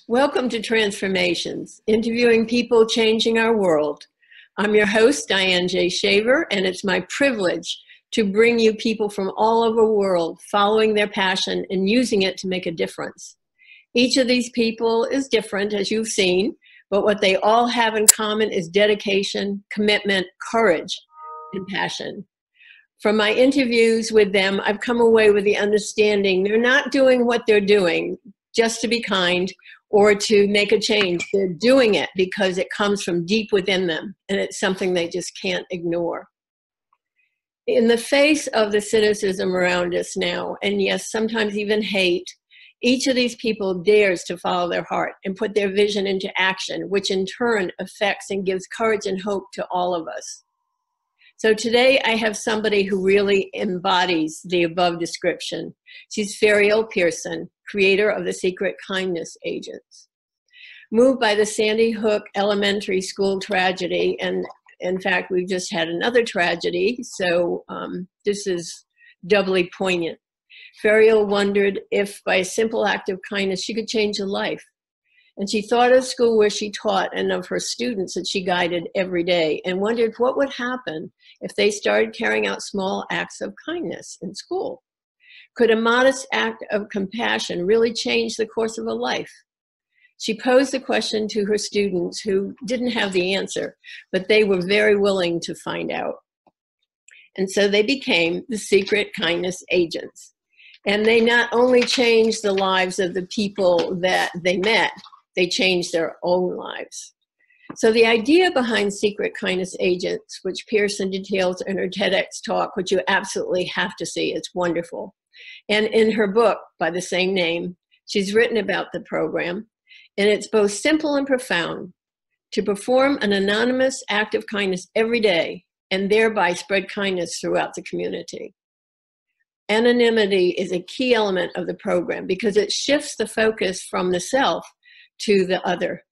Welcome to Transformations, interviewing people changing our world. I'm your host, Diane J. Shaver, and it's my privilege to bring you people from all over the world following their passion and using it to make a difference. Each of these people is different, as you've seen, but what they all have in common is dedication, commitment, courage, and passion. From my interviews with them, I've come away with the understanding they're not doing what they're doing just to be kind or to make a change. They're doing it because it comes from deep within them, and it's something they just can't ignore. In the face of the cynicism around us now, and yes, sometimes even hate, each of these people dares to follow their heart and put their vision into action, which in turn affects and gives courage and hope to all of us. So today I have somebody who really embodies the above description. She's Ferial Pearson, creator of the Secret Kindness Agents. Moved by the Sandy Hook Elementary School tragedy, and in fact, we've just had another tragedy, so this is doubly poignant. Ferial wondered if by a simple act of kindness she could change a life. And she thought of school where she taught and of her students that she guided every day and wondered what would happen if they started carrying out small acts of kindness in school. Could a modest act of compassion really change the course of a life? She posed the question to her students who didn't have the answer, but they were very willing to find out. And so they became the Secret Kindness Agents. And they not only changed the lives of the people that they met, they changed their own lives. So the idea behind Secret Kindness Agents, which Pearson details in her TEDx talk, which you absolutely have to see, it's wonderful. And in her book by the same name, she's written about the program, and it's both simple and profound: to perform an anonymous act of kindness every day and thereby spread kindness throughout the community. Anonymity is a key element of the program because it shifts the focus from the self to the other.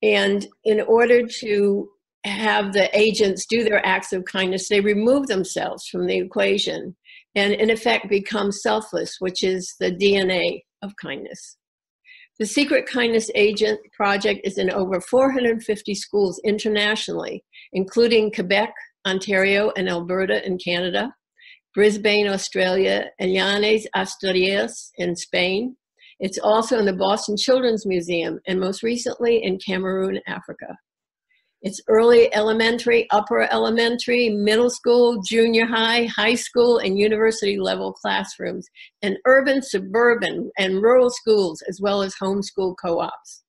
And in order to have the agents do their acts of kindness, they remove themselves from the equation and in effect become selfless, which is the DNA of kindness. The Secret Kindness Agent Project is in over 450 schools internationally, including Quebec, Ontario, and Alberta in Canada, Brisbane, Australia, and Llanes, Asturias in Spain. It's also in the Boston Children's Museum, and most recently in Cameroon, Africa. It's early elementary, upper elementary, middle school, junior high, high school, and university level classrooms, and urban, suburban, and rural schools, as well as homeschool co-ops.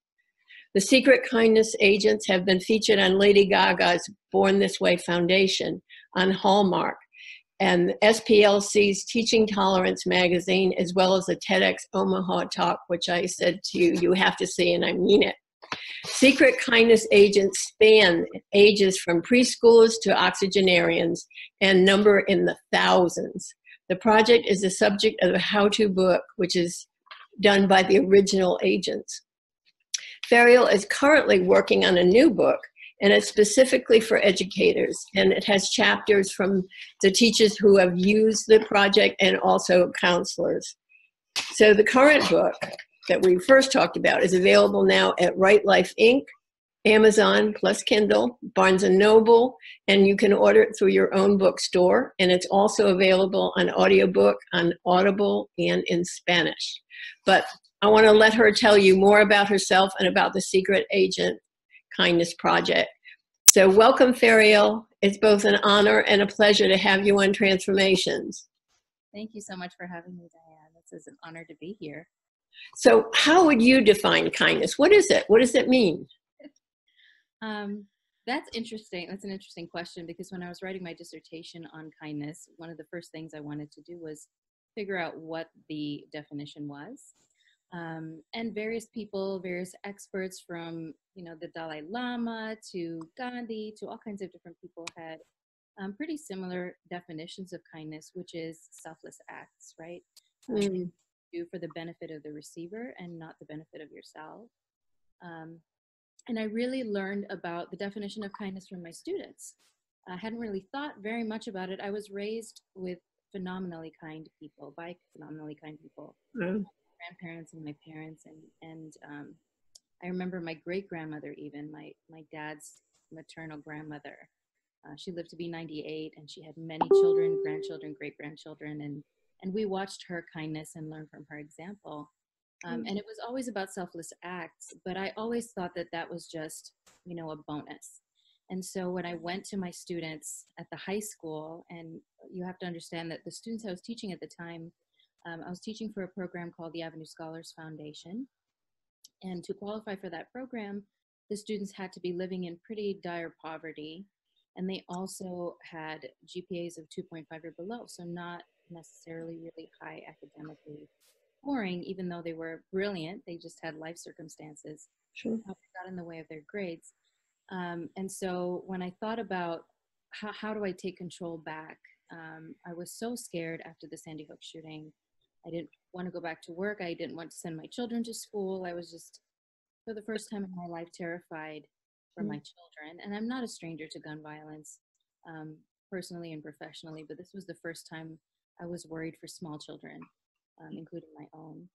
The Secret Kindness Agents have been featured on Lady Gaga's Born This Way Foundation, on Hallmark, and SPLC's Teaching Tolerance magazine, as well as the TEDx Omaha talk, which I said to you, you have to see, and I mean it. Secret Kindness Agents span ages from preschoolers to octogenarians and number in the thousands. The project is the subject of a how-to book, which is done by the original agents. Ferial is currently working on a new book, and it's specifically for educators, and it has chapters from the teachers who have used the project and also counselors. So the current book that we first talked about is available now at Right Life Inc., Amazon plus Kindle, Barnes & Noble, and you can order it through your own bookstore, and it's also available on audiobook, on Audible, and in Spanish. But I want to let her tell you more about herself and about the Secret Agent Kindness Project. So welcome, Ferial. It's both an honor and a pleasure to have you on Transformations. Thank you so much for having me, Diane. This is an honor to be here. So how would you define kindness? What is it? What does it mean? That's interesting. That's an interesting question, because when I was writing my dissertation on kindness, one of the first things I wanted to do was figure out what the definition was. And various people, various experts from, the Dalai Lama to Gandhi to all kinds of different people had pretty similar definitions of kindness, which is selfless acts, right? Do for the benefit of the receiver and not the benefit of yourself. And I really learned about the definition of kindness from my students. I hadn't really thought very much about it. I was raised with phenomenally kind people, by phenomenally kind people. grandparents and my parents, and I remember my great grandmother, even my dad's maternal grandmother. She lived to be 98, and she had many children, grandchildren, great grandchildren, and we watched her kindness and learned from her example. And it was always about selfless acts, but I always thought that that was just, you know, a bonus. And so when I went to my students at the high school, and you have to understand that the students I was teaching at the time, I was teaching for a program called the Avenue Scholars Foundation. And to qualify for that program, the students had to be living in pretty dire poverty. And they also had GPAs of 2.5 or below, so not necessarily really high academically scoring, even though they were brilliant. They just had life circumstances Sure. that got in the way of their grades. And so when I thought about how do I take control back, I was so scared after the Sandy Hook shooting. I didn't want to go back to work. I didn't want to send my children to school. I was just, for the first time in my life, terrified for my children. And I'm not a stranger to gun violence, personally and professionally, but this was the first time I was worried for small children, including my own.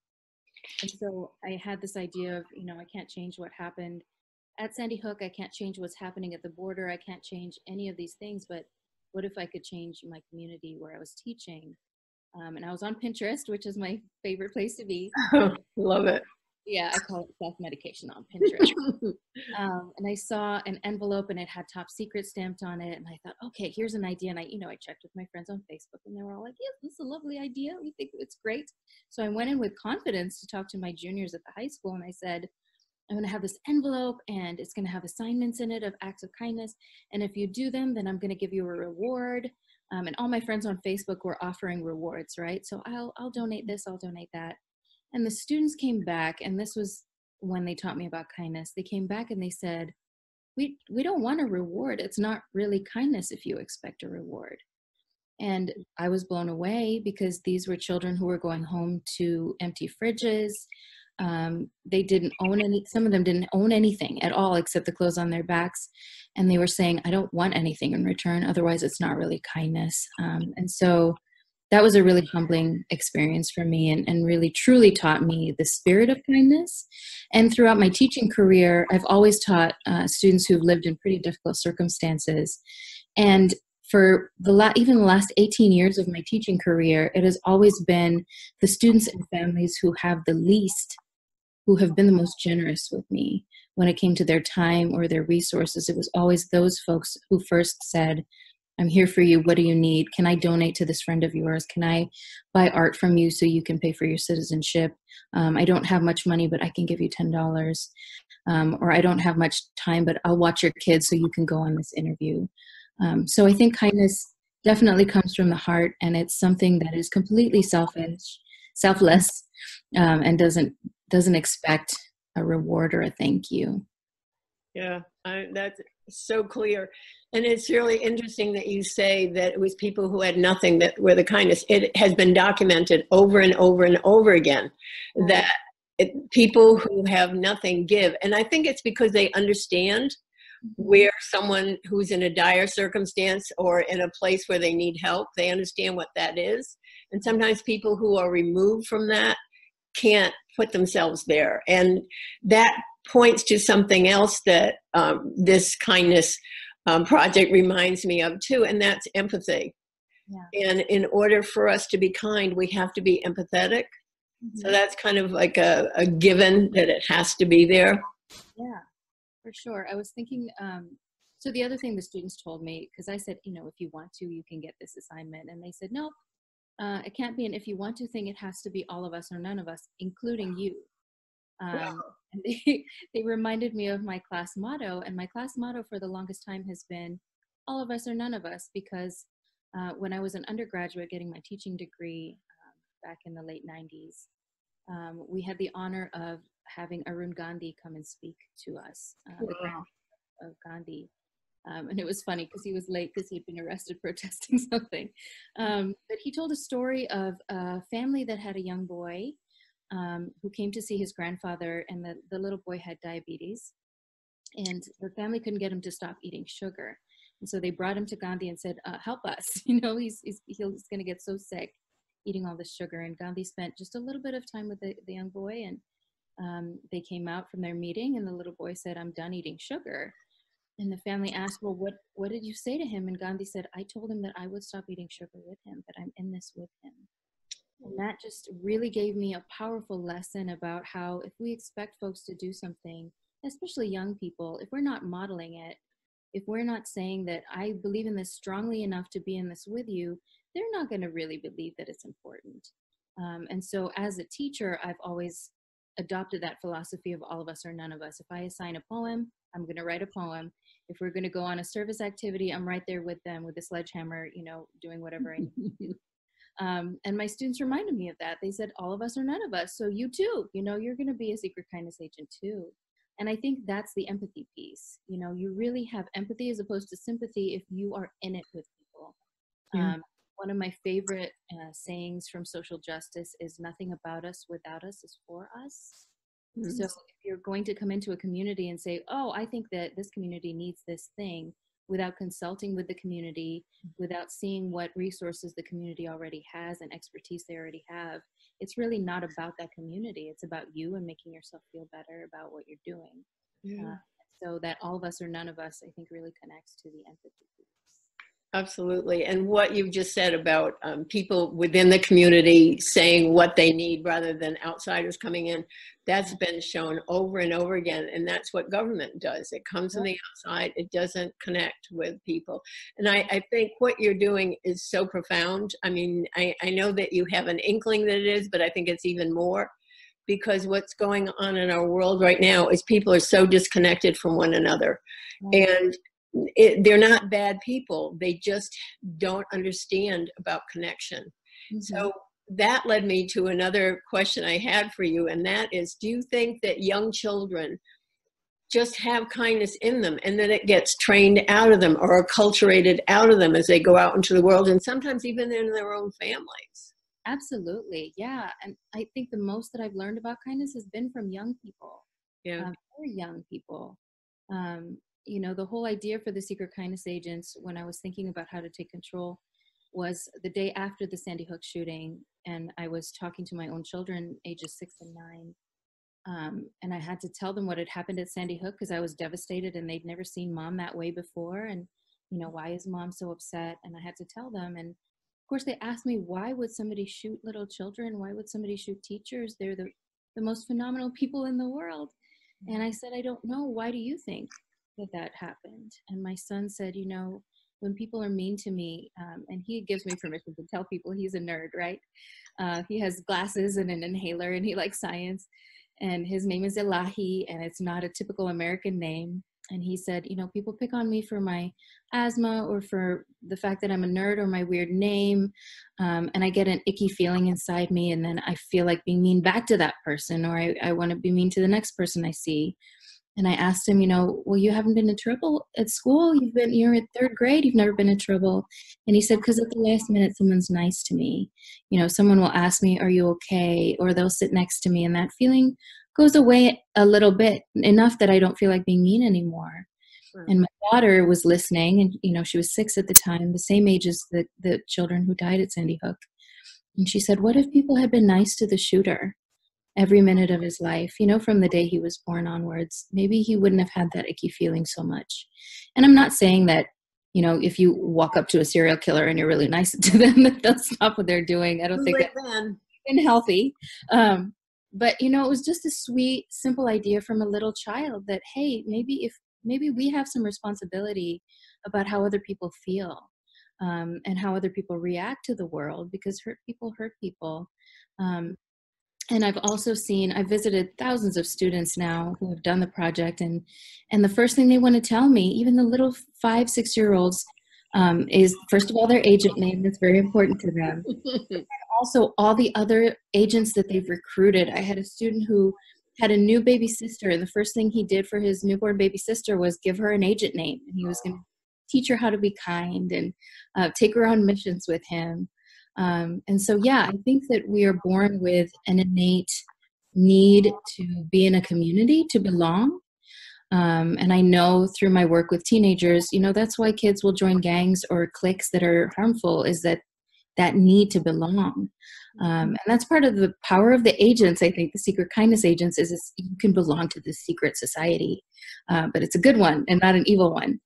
And so I had this idea of, you know, I can't change what happened at Sandy Hook. I can't change what's happening at the border. I can't change any of these things, but what if I could change my community where I was teaching? And I was on Pinterest, which is my favorite place to be. Love it. Yeah, I call it self-medication on Pinterest. And I saw an envelope and it had top secret stamped on it. And I thought, okay, here's an idea. And I checked with my friends on Facebook and they were all like, yes, this is a lovely idea. We think it's great. So I went in with confidence to talk to my juniors at the high school. And I said, I'm going to have this envelope and it's going to have assignments in it of acts of kindness. And if you do them, then I'm going to give you a reward. And all my friends on Facebook were offering rewards, right? So I'll donate this, I'll donate that. And the students came back, and this was when they taught me about kindness. They came back and they said, we don't want a reward. It's not really kindness if you expect a reward. And I was blown away because these were children who were going home to empty fridges. They didn't own any, some of them didn't own anything at all except the clothes on their backs. And they were saying, I don't want anything in return. Otherwise, it's not really kindness. And so that was a really humbling experience for me and really truly taught me the spirit of kindness. And throughout my teaching career, I've always taught students who've lived in pretty difficult circumstances. And for even the last 18 years of my teaching career, it has always been the students and families who have the least who have been the most generous with me when it came to their time or their resources. It was always those folks who first said, I'm here for you. What do you need? Can I donate to this friend of yours? Can I buy art from you so you can pay for your citizenship? I don't have much money, but I can give you $10. Or I don't have much time, but I'll watch your kids so you can go on this interview. So I think kindness definitely comes from the heart, and it's something that is completely selfless, and doesn't expect a reward or a thank you. Yeah, that's so clear. And it's really interesting that you say that it was people who had nothing that were the kindness. It has been documented over and over and over again that people who have nothing give. And I think it's because they understand where someone who's in a dire circumstance or in a place where they need help, they understand what that is. And sometimes people who are removed from that can't put themselves there. And that points to something else that this kindness project reminds me of too, and that's empathy. Yeah. And in order for us to be kind, we have to be empathetic. Mm-hmm. So that's kind of like a given that it has to be there. Yeah, for sure. I was thinking, so the other thing the students told me, because I said, if you want to, you can get this assignment. And they said, no, it can't be an if you want to thing. It has to be all of us or none of us, including you. Wow. And they reminded me of my class motto, and my class motto for the longest time has been all of us or none of us, because when I was an undergraduate getting my teaching degree back in the late 90s, we had the honor of having Arun Gandhi come and speak to us, the grandson of Gandhi. And it was funny because he was late because he had been arrested protesting something. But he told a story of a family that had a young boy who came to see his grandfather, and the little boy had diabetes, and the family couldn't get him to stop eating sugar. And so they brought him to Gandhi and said, help us, he's going to get so sick. eating all this sugar. And Gandhi spent just a little bit of time with the young boy, and they came out from their meeting, and the little boy said, "I'm done eating sugar." And the family asked, "Well, what did you say to him?" And Gandhi said, "I told him that I would stop eating sugar with him, that I'm in this with him." And that just really gave me a powerful lesson about how if we expect folks to do something, especially young people, if we're not modeling it, if we're not saying that I believe in this strongly enough to be in this with you, they're not going to really believe that it's important. And so as a teacher, I've always adopted that philosophy of all of us or none of us. If I assign a poem, I'm going to write a poem. If we're going to go on a service activity, I'm right there with them with a sledgehammer, doing whatever I need to do. And my students reminded me of that. They said, all of us or none of us. So you too, you're going to be a secret kindness agent too. And I think that's the empathy piece. You really have empathy as opposed to sympathy if you are in it with people. Yeah. One of my favorite sayings from social justice is nothing about us without us is for us. Mm-hmm. So if you're going to come into a community and say, oh, I think that this community needs this thing, without consulting with the community, without seeing what resources the community already has and expertise they already have, it's really not about that community. It's about you and making yourself feel better about what you're doing. Yeah. So that all of us or none of us, I think, really connects to the empathy piece. Absolutely. And what you just said about people within the community saying what they need rather than outsiders coming in, that's been shown over and over again. And that's what government does. It comes from the outside. It doesn't connect with people. And I think what you're doing is so profound. I mean, I know that you have an inkling that it is, but I think it's even more, because what's going on in our world right now is people are so disconnected from one another. And they're not bad people. They just don't understand about connection. Mm-hmm. So that led me to another question I had for you. And that is, do you think that young children just have kindness in them and that it gets trained out of them or acculturated out of them as they go out into the world and sometimes even in their own families? Absolutely. Yeah. And I think the most that I've learned about kindness has been from young people. Yeah. Very young people. The whole idea for the secret kindness agents, when I was thinking about how to take control, was the day after the Sandy Hook shooting. And I was talking to my own children, ages 6 and 9. And I had to tell them what had happened at Sandy Hook because I was devastated and they'd never seen mom that way before. And, why is mom so upset? And I had to tell them. And of course, they asked me, why would somebody shoot little children? Why would somebody shoot teachers? They're the most phenomenal people in the world. And I said, I don't know. Why do you think that happened? And my son said, when people are mean to me, and he gives me permission to tell people he's a nerd, right? He has glasses and an inhaler and he likes science, and his name is Elahi, and it's not a typical American name. And he said, people pick on me for my asthma or for the fact that I'm a nerd or my weird name. And I get an icky feeling inside me. And then I feel like being mean back to that person, or I want to be mean to the next person I see. And I asked him, well, you haven't been in trouble at school? You're in 3rd grade. You've never been in trouble. And he said, because at the last minute, someone's nice to me. Someone will ask me, are you okay? Or they'll sit next to me. And that feeling goes away a little bit, enough that I don't feel like being mean anymore. Sure. And my daughter was listening, and, she was 6 at the time, the same age as the children who died at Sandy Hook. And she said, what if people had been nice to the shooter every minute of his life, from the day he was born onwards? Maybe he wouldn't have had that icky feeling so much. And I'm not saying that, if you walk up to a serial killer and you're really nice to them, that they'll stop what they're doing. I don't think that's been healthy. But, it was just a sweet, simple idea from a little child that, hey, maybe we have some responsibility about how other people feel, and how other people react to the world, because hurt people. And I've also I've visited thousands of students now who have done the project. And the first thing they want to tell me, even the little 5-6-year-olds, is, first of all, their agent name. That's very important to them. And also all the other agents that they've recruited. I had a student who had a new baby sister, and the first thing he did for his newborn baby sister was give her an agent name. And he was going to teach her how to be kind and take her on missions with him. And so, yeah, I think that we are born with an innate need to be in a community, to belong. And I know through my work with teenagers, that's why kids will join gangs or cliques that are harmful, is that that need to belong. And that's part of the power of the agents. I think the secret kindness agents is you can belong to this secret society, but it's a good one and not an evil one.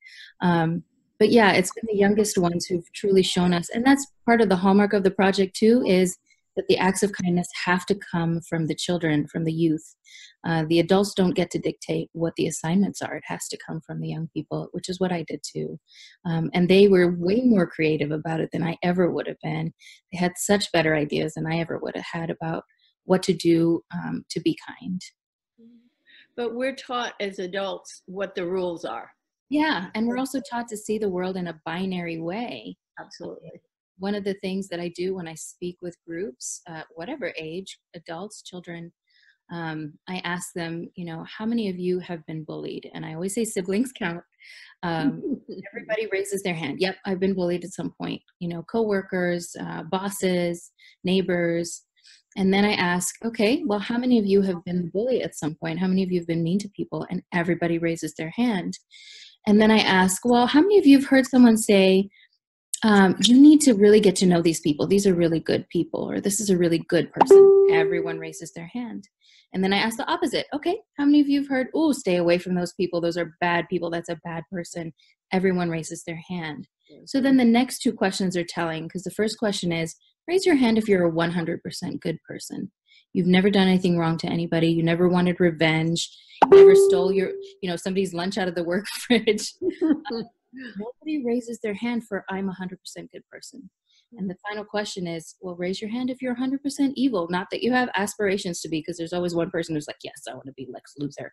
But yeah, it's been the youngest ones who've truly shown us. And that's part of the hallmark of the project too, is that the acts of kindness have to come from the children, from the youth. The adults don't get to dictate what the assignments are. It has to come from the young people, which is what I did too. And they were way more creative about it than I ever would have been. They had such better ideas than I ever would have had about what to do to be kind. But we're taught as adults what the rules are. Yeah, and we're also taught to see the world in a binary way. Absolutely. One of the things that I do when I speak with groups, whatever age, adults, children, I ask them, how many of you have been bullied? And I always say siblings count. Everybody raises their hand. Yep, I've been bullied at some point. Coworkers, bosses, neighbors. And then I ask, okay, well, how many of you have been bullied at some point? How many of you have been mean to people? And everybody raises their hand. And then I ask, well, how many of you have heard someone say, you need to really get to know these people. These are really good people, or this is a really good person. Everyone raises their hand. And then I ask the opposite. Okay, how many of you have heard, oh, stay away from those people. Those are bad people. That's a bad person. Everyone raises their hand. So then the next two questions are telling, because the first question is, raise your hand if you're a 100% good person. You've never done anything wrong to anybody. You never wanted revenge. You never stole somebody's lunch out of the work fridge. Nobody raises their hand for I'm a 100% good person. And the final question is, well, raise your hand if you're 100% evil. Not that you have aspirations to be, because there's always one person who's like, yes, I want to be Lex Luthor.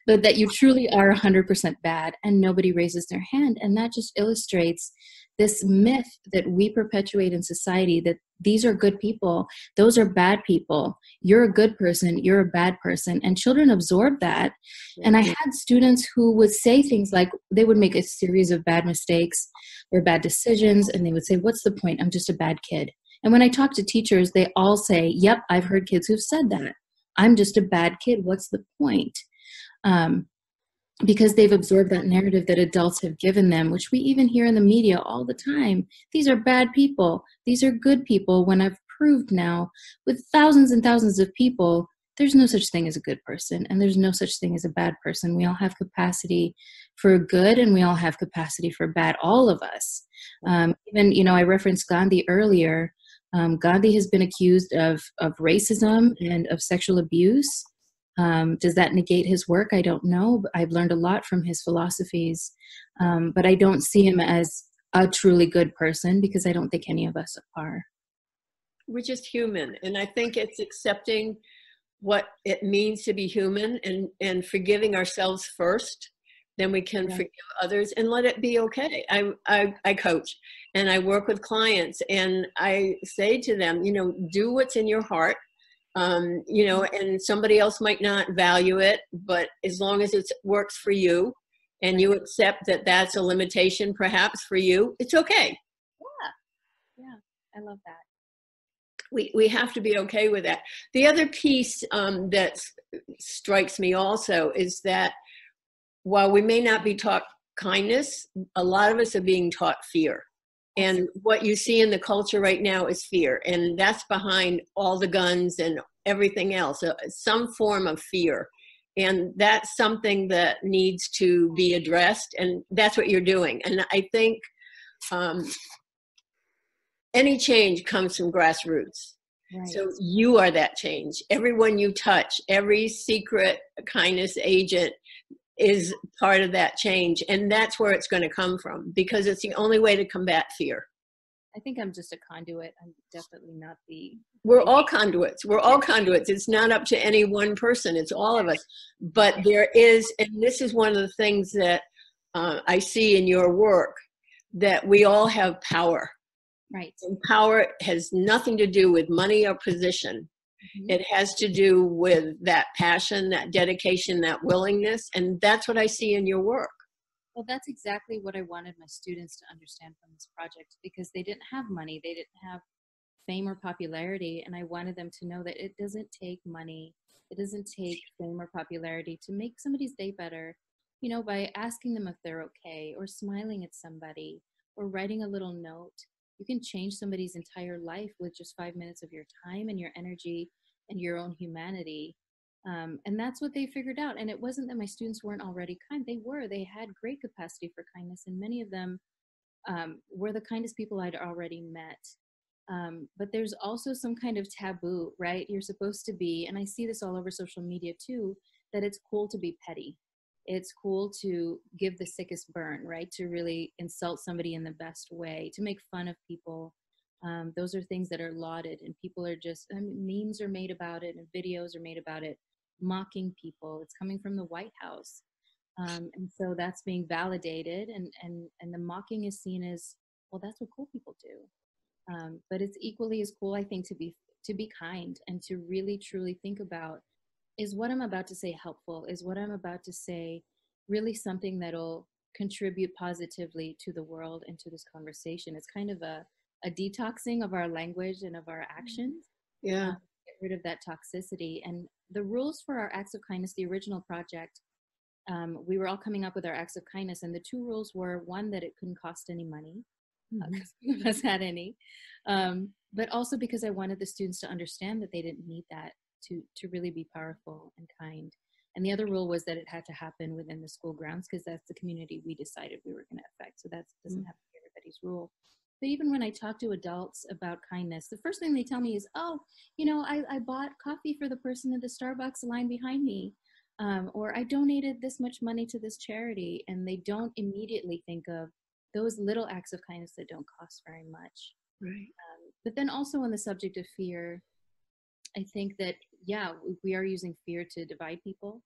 But that you truly are 100% bad, and nobody raises their hand. And that just illustrates this myth that we perpetuate in society, that these are good people, those are bad people. You're a good person, you're a bad person. And children absorb that. And I had students who would say things like, they would make a series of bad mistakes or bad decisions, and they would say, what's the point? I'm just a bad kid. And when I talk to teachers, they all say, yep, I've heard kids who've said that. I'm just a bad kid. What's the point? Because they've absorbed that narrative that adults have given them, which we even hear in the media all the time. These are bad people. These are good people, when I've proved now with thousands and thousands of people, there's no such thing as a good person, and there's no such thing as a bad person. We all have capacity for good, and we all have capacity for bad, all of us. Even, I referenced Gandhi earlier. Gandhi has been accused of racism and of sexual abuse. Does that negate his work? I don't know. But I've learned a lot from his philosophies, but I don't see him as a truly good person, because I don't think any of us are. We're just human. And I think it's accepting what it means to be human, and forgiving ourselves first. Then we can forgive others and let it be okay. I coach and I work with clients, and I say to them, do what's in your heart. And somebody else might not value it, but as long as it works for you and you accept that that's a limitation perhaps for you, it's okay. Yeah, I love that. We have to be okay with that. The other piece that strikes me also is that while we may not be taught kindness, a lot of us are being taught fear. And what you see in the culture right now is fear. And that's behind all the guns and everything else, some form of fear. And that's something that needs to be addressed. And that's what you're doing. And I think any change comes from grassroots. Right. So you are that change. Everyone you touch, every secret kindness agent is part of that change. And that's where it's going to come from, because it's the only way to combat fear. I think I'm just a conduit. I'm definitely not the... We're all conduits. We're all conduits. It's not up to any one person. It's all of us. But there is, and this is one of the things that I see in your work, that we all have power. Right. And power has nothing to do with money or position. Mm-hmm. It has to do with that passion, that dedication, that willingness. And that's what I see in your work. Well, that's exactly what I wanted my students to understand from this project, because they didn't have money. They didn't have fame or popularity. And I wanted them to know that it doesn't take money. It doesn't take fame or popularity to make somebody's day better, by asking them if they're okay, or smiling at somebody, or writing a little note. you can change somebody's entire life with just 5 minutes of your time and your energy and your own humanity. And that's what they figured out. And it wasn't that my students weren't already kind. They were. They had great capacity for kindness, and many of them were the kindest people I'd already met. But there's also some kind of taboo, right? You're supposed to be, and I see this all over social media too, that it's cool to be petty. It's cool to give the sickest burn, right? To really insult somebody in the best way, to make fun of people. Those are things that are lauded, and people are just, I mean, memes are made about it and videos are made about it, mocking people. It's coming from the White House. And so that's being validated, and the mocking is seen as, well, that's what cool people do. But it's equally as cool, I think, to be kind and to really truly think about, is what I'm about to say helpful? Is what I'm about to say really something that'll contribute positively to the world and to this conversation? It's kind of a detoxing of our language and of our actions. Yeah. Get rid of that toxicity. And the rules for our acts of kindness, the original project, we were all coming up with our acts of kindness, and the two rules were, one, that it couldn't cost any money, because none of us had any, but also because I wanted the students to understand that they didn't need that to really be powerful and kind. And the other rule was that it had to happen within the school grounds, because that's the community we decided we were going to affect. So that doesn't have to be everybody's rule. But even when I talk to adults about kindness, the first thing they tell me is, oh, I bought coffee for the person in the Starbucks line behind me. Or I donated this much money to this charity. And they don't immediately think of those little acts of kindness that don't cost very much. Right. But then also on the subject of fear, I think that, yeah, we are using fear to divide people.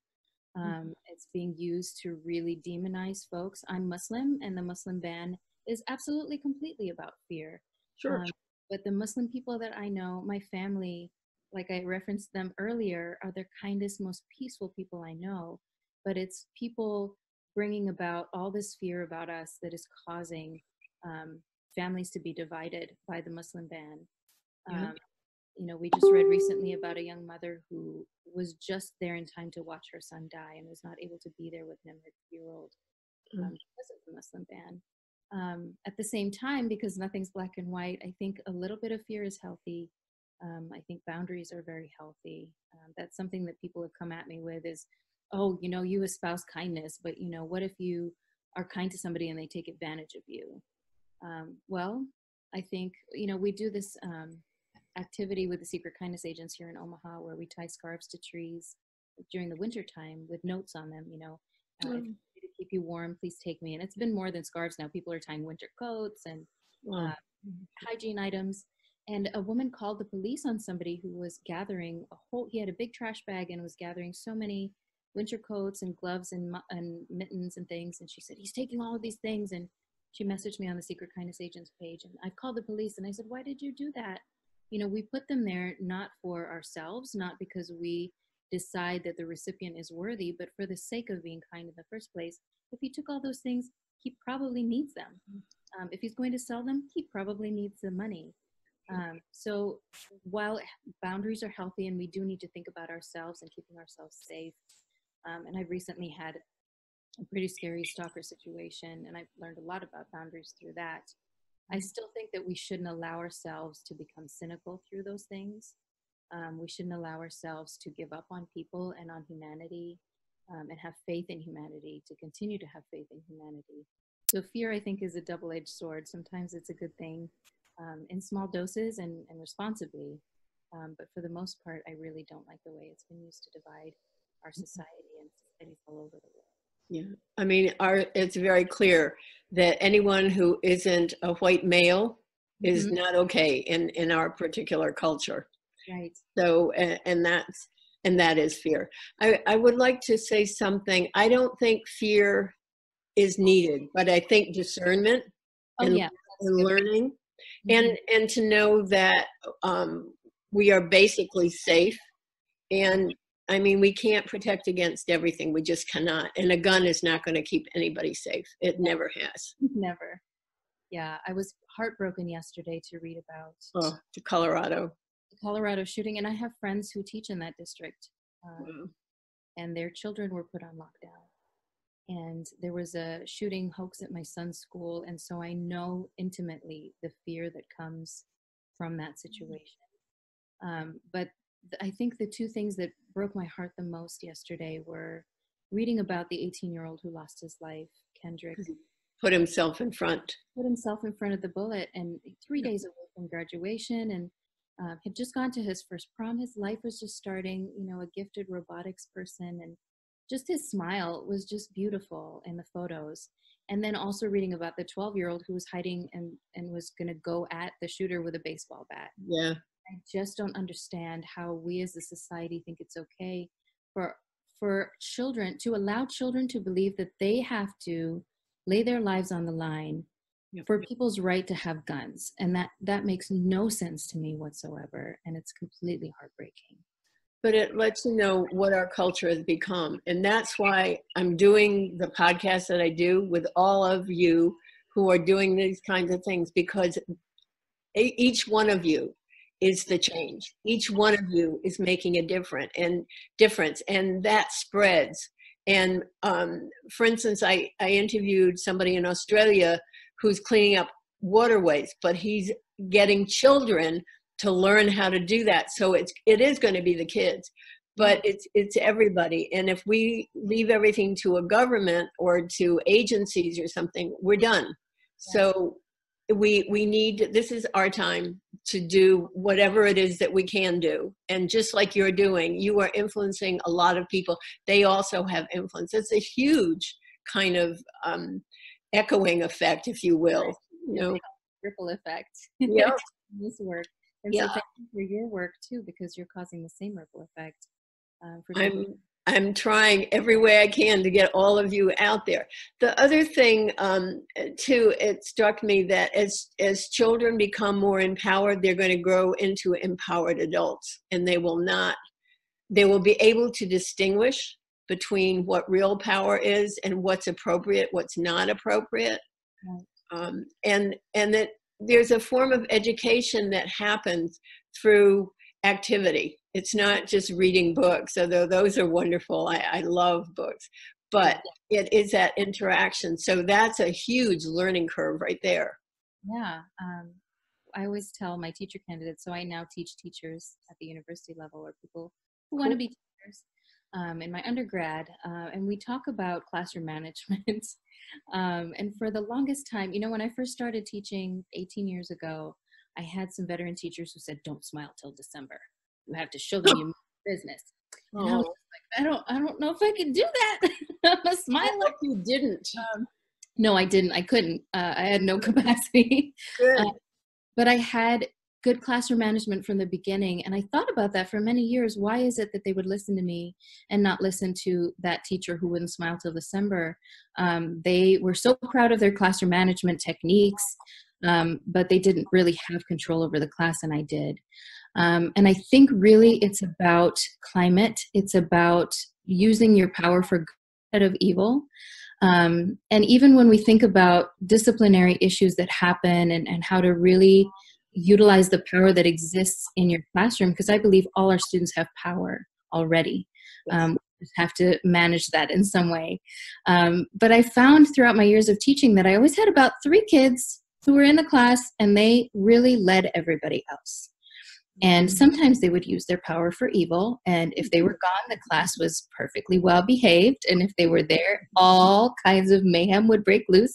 It's being used to really demonize folks. I'm Muslim, and the Muslim ban is absolutely completely about fear. Sure. But the Muslim people that I know, my family, like I referenced them earlier, are the kindest, most peaceful people I know. But it's people bringing about all this fear about us that is causing families to be divided by the Muslim ban. Yeah. We just read recently about a young mother who was just there in time to watch her son die and was not able to be there with him, her 2-year-old, because of the Muslim ban. At the same time, because nothing's black and white, I think a little bit of fear is healthy. I think boundaries are very healthy. That's something that people have come at me with is, oh, you espouse kindness, but what if you are kind to somebody and they take advantage of you? Well, I think, we do this activity with the Secret Kindness Agents here in Omaha, where we tie scarves to trees during the winter time with notes on them, if you need to keep you warm, please take me. And it's been more than scarves now. People are tying winter coats and hygiene items. And a woman called the police on somebody who was gathering he had a big trash bag and was gathering so many winter coats and gloves and mittens and things. And she said, he's taking all of these things. And she messaged me on the Secret Kindness Agents page. And I called the police and I said, why did you do that? We put them there not for ourselves, not because we decide that the recipient is worthy, but for the sake of being kind in the first place. If he took all those things, he probably needs them. If he's going to sell them, he probably needs the money. So while boundaries are healthy and we do need to think about ourselves and keeping ourselves safe, and I've recently had a pretty scary stalker situation, and I've learned a lot about boundaries through that. I still think that we shouldn't allow ourselves to become cynical through those things. We shouldn't allow ourselves to give up on people and on humanity, and have faith in humanity, to continue to have faith in humanity. So fear, I think, is a double-edged sword. Sometimes it's a good thing in small doses and responsibly. But for the most part, I really don't like the way it's been used to divide our society and societies all over the world. Yeah. I mean, it's very clear that anyone who isn't a white male is not okay in our particular culture. Right. So, and that is fear. I would like to say something. I don't think fear is needed, but I think discernment and learning, and to know that we are basically safe. And I mean, we can't protect against everything. We just cannot. And a gun is not going to keep anybody safe. It never has. Never. Yeah, I was heartbroken yesterday to read about the Colorado shooting. And I have friends who teach in that district. And their children were put on lockdown. And there was a shooting hoax at my son's school. And so I know intimately the fear that comes from that situation. But I think the two things that broke my heart the most yesterday were reading about the 18-year-old who lost his life, Kendrick. Put himself in front. Put himself in front of the bullet, and 3 days away from graduation, and had just gone to his first prom. His life was just starting, you know, a gifted robotics person, and just his smile was just beautiful in the photos. And then also reading about the 12-year-old who was hiding and was going to go at the shooter with a baseball bat. Yeah. I just don't understand how we as a society think it's okay for children to allow children to believe that they have to lay their lives on the line for people's right to have guns. And that makes no sense to me whatsoever. And it's completely heartbreaking. But it lets you know what our culture has become. And that's why I'm doing the podcast that I do with all of you who are doing these kinds of things, because each one of you is the change. Each one of you is making a difference, and that spreads. And for instance, I interviewed somebody in Australia who's cleaning up waterways, but he's getting children to learn how to do that. So it is going to be the kids, but it's everybody. And if we leave everything to a government or to agencies or something, we're done. So we need, this is our time to do whatever it is that we can do. And just like you're doing, you are influencing a lot of people. They also have influence. It's a huge kind of echoing effect, if you will. You know, ripple effect. Yeah. This work. And so thank you for your work too, because you're causing the same ripple effect. I'm trying every way I can to get all of you out there. The other thing, too, it struck me that as children become more empowered, they're going to grow into empowered adults, and they will be able to distinguish between what real power is and what's appropriate, what's not appropriate. Right. And that there's a form of education that happens through activity. It's not just reading books, although those are wonderful. I love books, but it is that interaction. So that's a huge learning curve right there. Yeah. I always tell my teacher candidates, so I now teach teachers at the university level, or people who want to be teachers in my undergrad, and we talk about classroom management. And for the longest time, you know, when I first started teaching 18 years ago, I had some veteran teachers who said, "Don't smile till December. You have to show them your business." And I was like, I don't know if I can do that. I'm a smiler. Like you didn't. No, I didn't. I couldn't. I had no capacity. Good. But I had good classroom management from the beginning. And I thought about that for many years. Why is it that they would listen to me and not listen to that teacher who wouldn't smile till December? They were so proud of their classroom management techniques, but they didn't really have control over the class, and I did. And I think really it's about climate. It's about using your power for good instead of evil. And even when we think about disciplinary issues that happen and how to really utilize the power that exists in your classroom, because I believe all our students have power already. We just have to manage that in some way. But I found throughout my years of teaching that I always had about 3 kids who were in the class, and they really led everybody else. And sometimes they would use their power for evil. And if they were gone, the class was perfectly well behaved. And if they were there, all kinds of mayhem would break loose.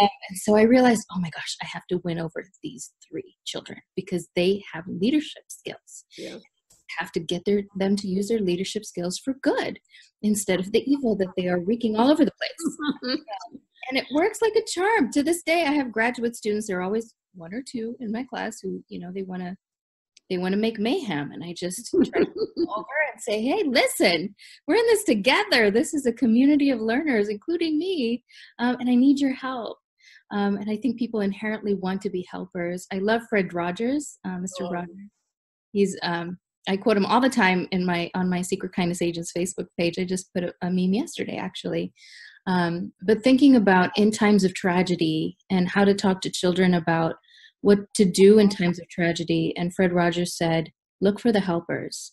And so I realized, oh my gosh, I have to win over these 3 children because they have leadership skills. Yeah. I have to get them to use their leadership skills for good instead of the evil that they are wreaking all over the place. And it works like a charm. To this day, I have graduate students. There are always 1 or 2 in my class who, you know, they want to make mayhem. And I just try to come over and say, hey, listen, we're in this together. This is a community of learners, including me. And I need your help. And I think people inherently want to be helpers. I love Fred Rogers, Mr. Rogers. He's, I quote him all the time on my Secret Kindness Agents Facebook page. I just put a meme yesterday, actually. But thinking about in times of tragedy and how to talk to children about what to do in times of tragedy. And Fred Rogers said, look for the helpers.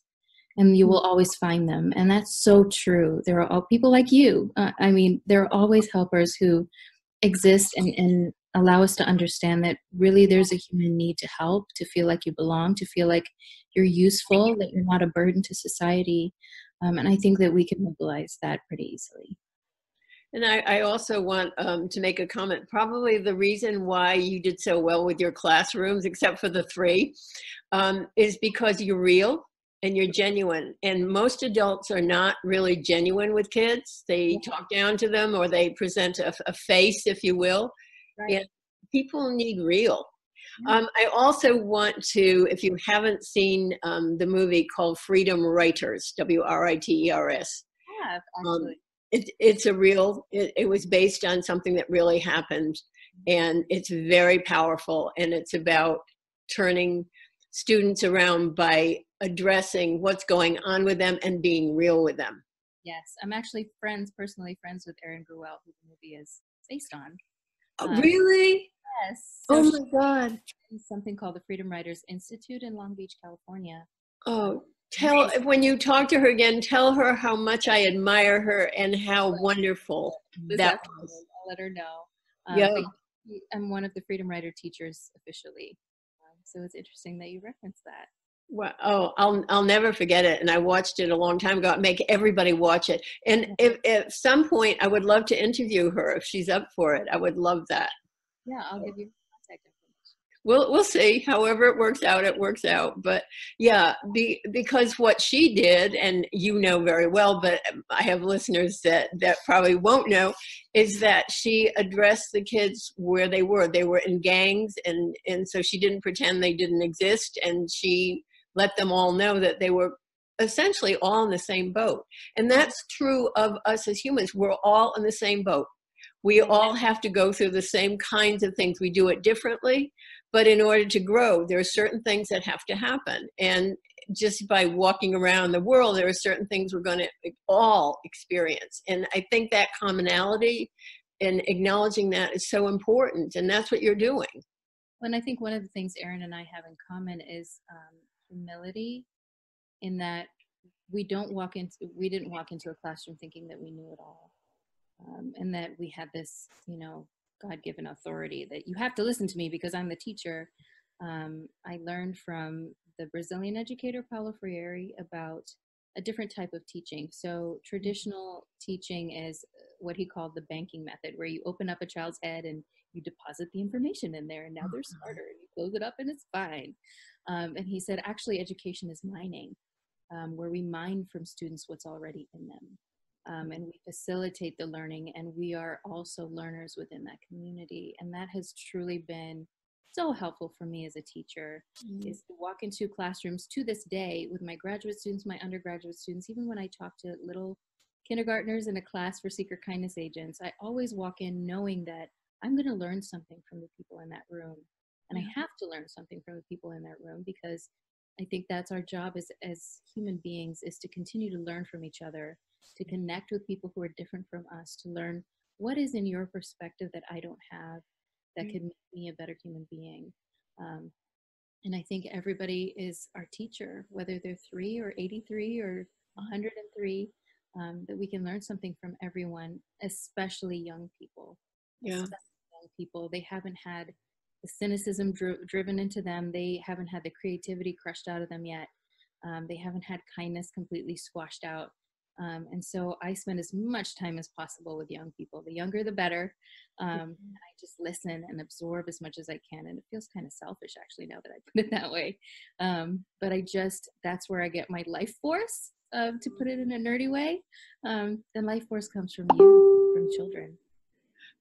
and you will always find them. And that's so true. There are all people like you. I mean, there are always helpers who exist and allow us to understand that really there's a human need to help, to feel like you belong, to feel like you're useful, that you're not a burden to society. And I think that we can mobilize that pretty easily. And I also want to make a comment. Probably the reason why you did so well with your classrooms, except for the 3, is because you're real and you're genuine. And most adults are not really genuine with kids. They talk down to them, or they present a face, if you will. Right. And people need real. I also want to, if you haven't seen the movie called Freedom Writers, Writers. Yeah, actually. It's a real, it was based on something that really happened, and it's very powerful, and it's about turning students around by addressing what's going on with them and being real with them. Yes, I'm actually personally friends with Erin Gruwell, who the movie is based on. Really? Yes. So Oh my God. Something called the Freedom Writers Institute in Long Beach, California. Oh, when you talk to her again, tell her how much I admire her and how wonderful that was. I'll let her know. Yeah. I'm one of the Freedom Writer teachers officially. So it's interesting that you referenced that. Well, I'll never forget it. And I watched it a long time ago. I make everybody watch it. And if at some point I would love to interview her if she's up for it. I would love that. Yeah, I'll give you contact information. We'll see. However it works out, it works out. But yeah, because what she did, and you know very well, but I have listeners that probably won't know, is that she addressed the kids where they were. They were in gangs, and so she didn't pretend they didn't exist, and she let them all know that they were essentially all in the same boat. And that's true of us as humans. We're all in the same boat. We all have to go through the same kinds of things. We do it differently, but in order to grow, there are certain things that have to happen. And just by walking around the world, there are certain things we're going to all experience. And I think that commonality and acknowledging that is so important. And that's what you're doing. And I think one of the things Erin and I have in common is humility, in that we didn't walk into a classroom thinking that we knew it all. And that we had this, God-given authority that you have to listen to me because I'm the teacher. I learned from the Brazilian educator Paulo Freire about a different type of teaching. So traditional teaching is what he called the banking method, where you open up a child's head and you deposit the information in there, and now they're smarter, and you close it up and it's fine. And he said, actually, education is mining, where we mine from students what's already in them. And we facilitate the learning, and we are also learners within that community. And that has truly been so helpful for me as a teacher, is to walk into classrooms to this day with my graduate students, my undergraduate students, even when I talk to little kindergartners in a class for Secret Kindness agents, I always walk in knowing that I'm going to learn something from the people in that room. And I have to learn something from the people in that room, because I think that's our job as human beings, is to continue to learn from each other, to connect with people who are different from us, to learn what is in your perspective that I don't have that could make me a better human being. And I think everybody is our teacher, whether they're 3 or 83 or 103, that we can learn something from everyone, especially young people. Yeah. Especially young people. They haven't had the cynicism driven into them. They haven't had the creativity crushed out of them yet. They haven't had kindness completely squashed out. And so I spend as much time as possible with young people. The younger, the better. I just listen and absorb as much as I can. And it feels kind of selfish, actually, now that I put it that way. But that's where I get my life force, to put it in a nerdy way. The life force comes from you, from children.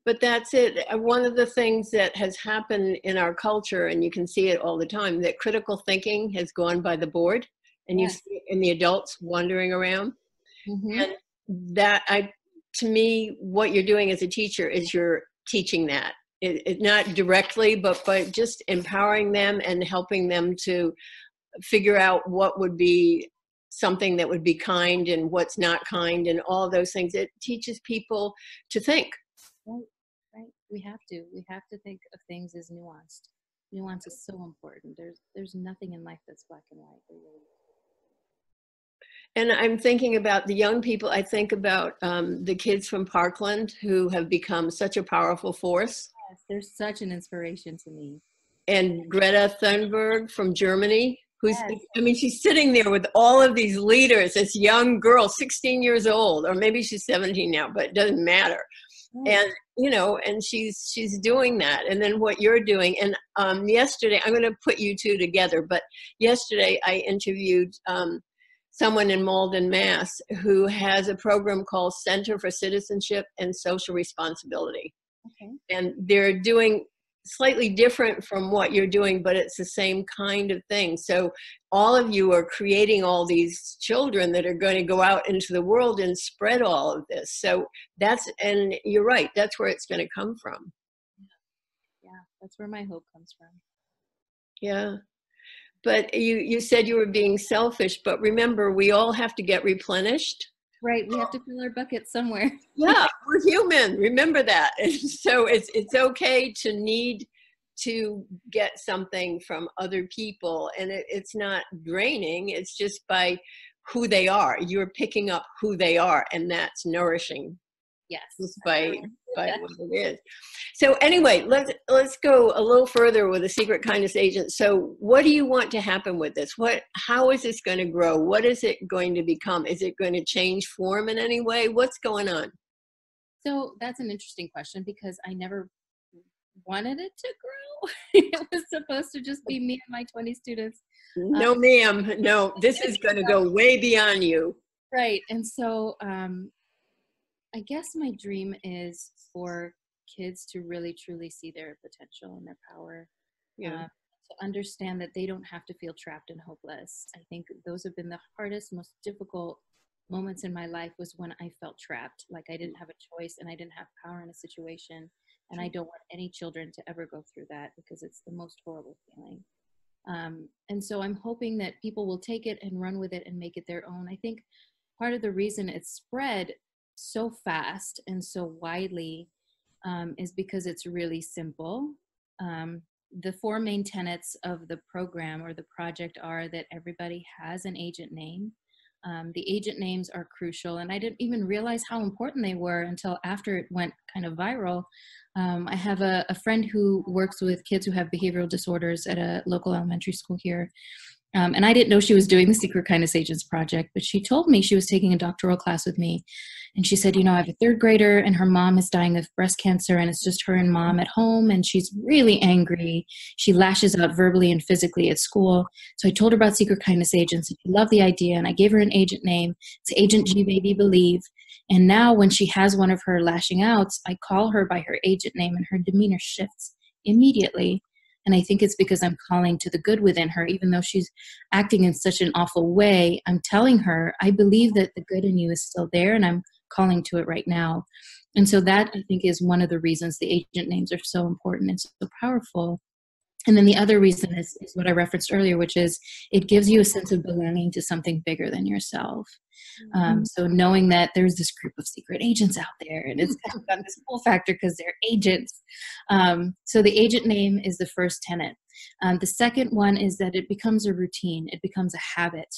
But that's it. One of the things that has happened in our culture, and you can see it all the time, that critical thinking has gone by the board, and you see it in the adults wandering around. And that, to me, what you're doing as a teacher is you're teaching that. It not directly, but by just empowering them and helping them to figure out what would be something that would be kind and what's not kind, and all those things. It teaches people to think. Right. We have to think of things as nuanced. Nuance is so important. There's nothing in life that's black and white. And I'm thinking about the young people. I think about the kids from Parkland who have become such a powerful force. Yes, they're such an inspiration to me. And Greta Thunberg from Germany, who's, Yes. I mean, she's sitting there with all of these leaders, this young girl, 16 years old, or maybe she's 17 now, but it doesn't matter. And, you know, and she's doing that. And then what you're doing. And yesterday, I'm going to put you two together, but yesterday I interviewed someone in Malden, Mass, who has a program called Center for Citizenship and Social Responsibility. Okay. And they're doing slightly different from what you're doing, but it's the same kind of thing. So all of you are creating all these children that are going to go out into the world and spread all of this. So that's, and you're right, that's where it's going to come from. Yeah, that's where my hope comes from. Yeah. But you said you were being selfish, but remember, we all have to get replenished. Right, we have to fill our bucket somewhere. Yeah, we're human. Remember that. And so it's okay to need to get something from other people, and it's not draining. It's just by who they are. You're picking up who they are, and that's nourishing. Yes, just by what it is. So anyway, let's go a little further with the Secret Kindness Agent. So what do you want to happen with this? How is this going to grow? What is it going to become? Is it going to change form in any way? What's going on? So that's an interesting question, because I never wanted it to grow. It was supposed to just be me and my 20 students. No, ma'am. No, this is going to go way beyond you. Right. And so I guess my dream is for kids to really, truly see their potential and their power. Yeah. To understand that they don't have to feel trapped and hopeless. I think those have been the hardest, most difficult moments in my life, was when I felt trapped, like I didn't have a choice and I didn't have power in a situation. And I don't want any children to ever go through that, because it's the most horrible feeling. And so I'm hoping that people will take it and run with it and make it their own. I think part of the reason it's spread so fast and so widely is because it's really simple. The four main tenets of the program or the project are that everybody has an agent name. The agent names are crucial, and I didn't even realize how important they were until after it went kind of viral. I have a friend who works with kids who have behavioral disorders at a local elementary school here. And I didn't know she was doing the Secret Kindness Agents project, but she told me she was taking a doctoral class with me. And she said, you know, I have a third grader and her mom is dying of breast cancer, and it's just her and mom at home, and she's really angry. She lashes out verbally and physically at school. So I told her about Secret Kindness Agents, and she loved the idea, and I gave her an agent name. It's Agent G Baby Believe. And now when she has one of her lashing outs, I call her by her agent name and her demeanor shifts immediately. And I think it's because I'm calling to the good within her, even though she's acting in such an awful way. I'm telling her, I believe that the good in you is still there, and I'm calling to it right now. And so that, I think, is one of the reasons the agent names are so important and so powerful. And then the other reason is what I referenced earlier, which is it gives you a sense of belonging to something bigger than yourself. So knowing that there's this group of secret agents out there, and it's kind of got this pull factor because they're agents. So the agent name is the first tenet. The second one is that it becomes a routine. It becomes a habit.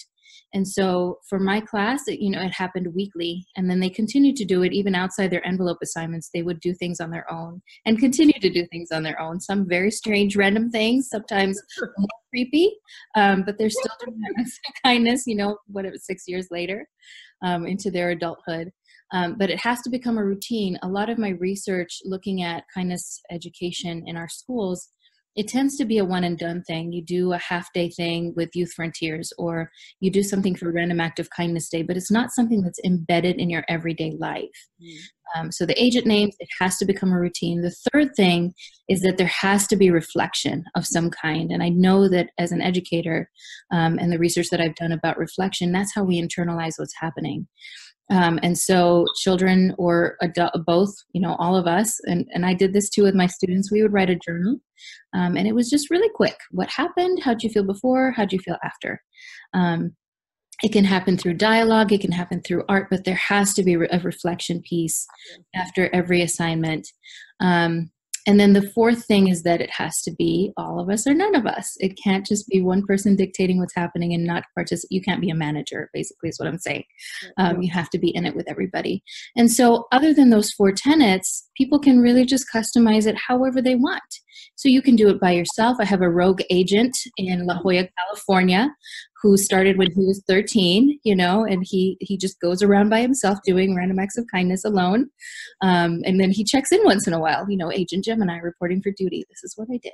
And so for my class, it happened weekly, and then they continued to do it even outside their envelope assignments. They would do things on their own and continue to do things on their own. Some very strange, random things, sometimes more creepy, but they're still doing that kindness, 6 years later into their adulthood. But it has to become a routine. A lot of my research looking at kindness education in our schools, it tends to be a one and done thing. You do a half day thing with Youth Frontiers, or you do something for Random Act of Kindness Day, but it's not something that's embedded in your everyday life. So the agent names, it has to become a routine. The third thing is that there has to be reflection of some kind. And I know that as an educator and the research that I've done about reflection, that's how we internalize what's happening. And so children or both, all of us, and I did this too with my students, we would write a journal. And it was just really quick. What happened? How'd you feel before? How'd you feel after? It can happen through dialogue. It can happen through art, but there has to be a reflection piece after every assignment. And then the fourth thing is that it has to be all of us or none of us. It can't just be one person dictating what's happening and not participate. You can't be a manager, basically, is what I'm saying. You have to be in it with everybody. And so other than those four tenets, people can really just customize it however they want. So you can do it by yourself. I have a rogue agent in La Jolla, California, who started when he was 13, and he just goes around by himself doing random acts of kindness alone. And then he checks in once in a while, Agent Gemini reporting for duty. This is what I did.